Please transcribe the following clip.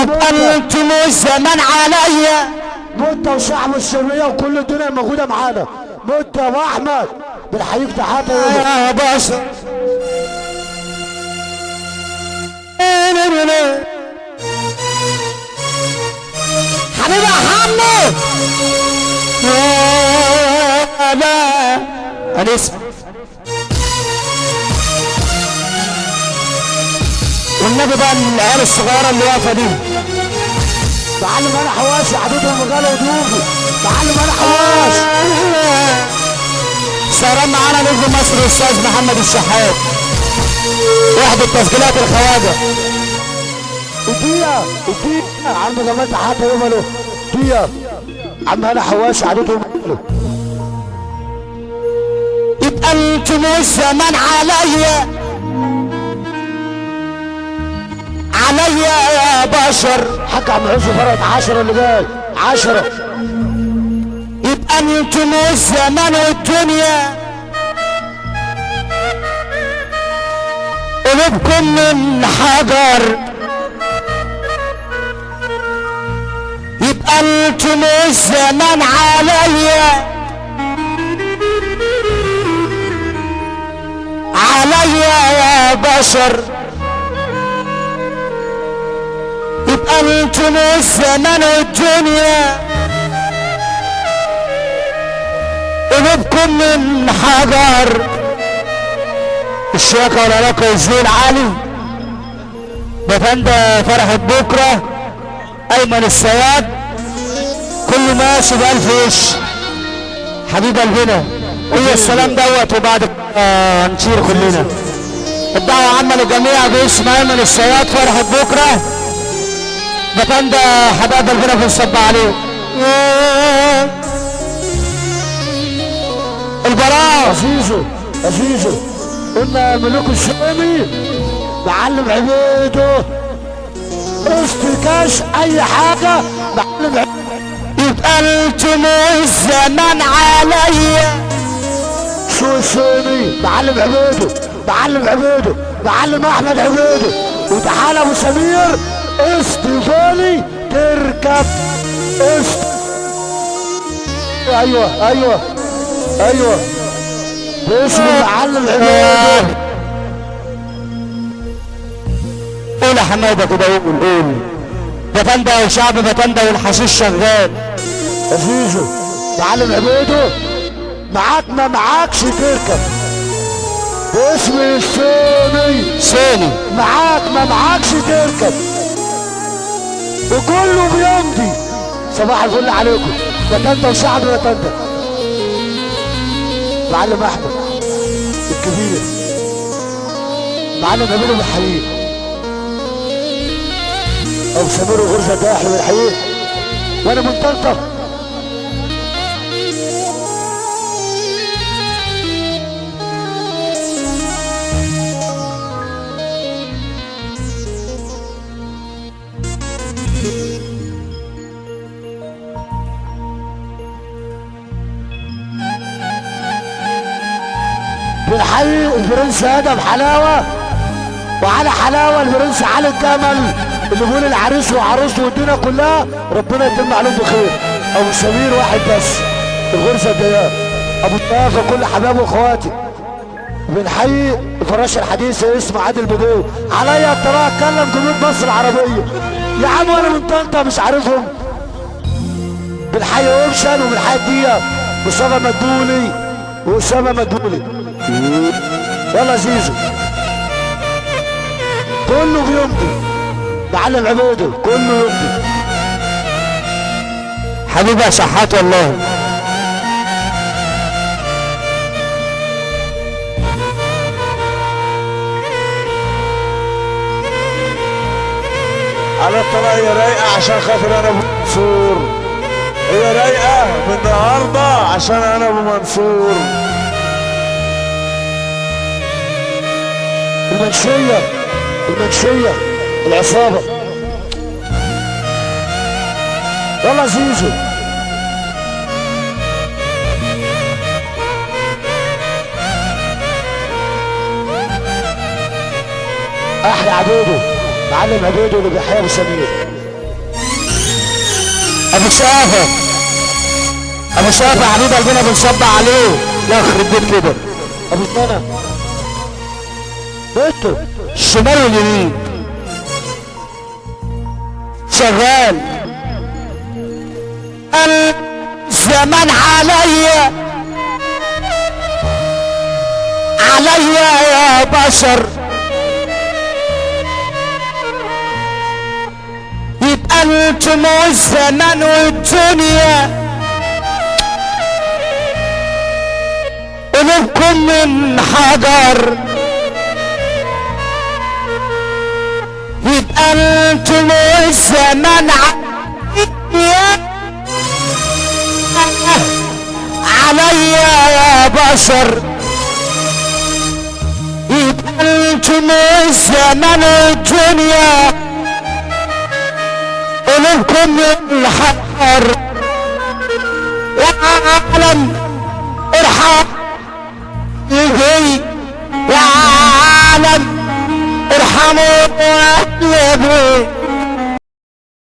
يبقى انتم الزمان عليا مدة وشعب الشرقية وكل الدنيا موجودة معانا. مدة يا ابو احمد بنحييك تحياتي يا باشا. حبيبي يا حمد يا لا انا اسمع والنبي بقى العيال الصغيره اللي واقفه دي. معلم انا حواشي حدودهم وقالوا ضيوفي. معلم انا حواشي سهران معانا نجم مصر الاستاذ محمد الشحات وحده تسجيلات الخواجه. اديها عم جمال تحياتي يوم له اديها عم انا حواشي حدودهم. يبقى انتم الزمان عليا يا بشر. حق عم عزو فرقت 10 اللي جاي 10. يبقى انتم الزمان والدنيا قلوبكم من حجر. يبقى انتم الزمان عليا يا بشر. يبقى انتم الزمان والدنيا قلوبكم من حجر. الشياكة والعلاقة والزين علي بفندى فرحة بكرة ايمن السياد كله ماشي بألف وش. حبيب قلبنا هي السلام دوت وبعد نشير كلنا. الدعوة عامة للجميع باسم ايمن السياد فرحة بكرة بفندى حباب قلبنا في الصب عليه. البراء عزيزو قلنا ملوك الشامي معلم عبيده استكاش اي حاجة معلم عبيده. يبقى انتم الزمان عليا شو الشامي معلم عبيده معلم احمد عبيده وتعالى ابو سمير استفالي تركب ايوه باسم المعلم عبيده. قول يا حماده كده قول بتندى وشعب بتندى والحشيش شغال. عزيزو معلم عبيده معاك ما معاكش تركب باسم الثاني معاك ما معاكش تركب وكله بيمضي. صباح الفل عليكم بتندى وشعب بتندى. معلم احمد الكبير معلم عبيده بالحقيقة ابو سمير وغرزه داحل بالحقيقة وانا من طنطا. بالحقيقة البرنس ادم حلاوه وعلى حلاوه البرنس علي الجمل اللي بيقول العريس وعروسته والدنيا كلها ربنا يتم عليهم بخير. ابو سمير واحد بس الغرزه الضياء ابو طافه كل حبايبي واخواتي. بنحيي الفراش الحديث اسمه عادل بدوي عليا الطلاق اتكلم جمهور مصر العربيه يا عم وانا من طنطا مش عارفهم. بنحيي اوبشن وبنحيي دياب مصطفى مدبولي واسامه مدبولي. يلا زيزو كله بيمضي معلم عبيده كله يمضي. حبيبي يا شحات والله على الطلاق هي رايقه عشان خاطر انا ابو منصور. هي رايقه من النهارده عشان انا ابو منصور. المنشيه العصابه. يلا زيزو احلى عبيده معلم عبيده اللي بيحيى ابو سمير ابو شافه ابو شافه حبيب قلبنا بنصب عليه. لا يخرب بيت كده. ابو سنة بيته الشمال واليمين شغال. الزمان عليا يا بشر، يبقى انتم الزمان والدنيا قلوبكم من حجر، يبقى انتم الزمان عليا يا بشر، يبقى انتم الزمان والدنيا قلوبكم من الحجر. يا عالم ارحم يجي، يا عالم ارحموا اهل بيت،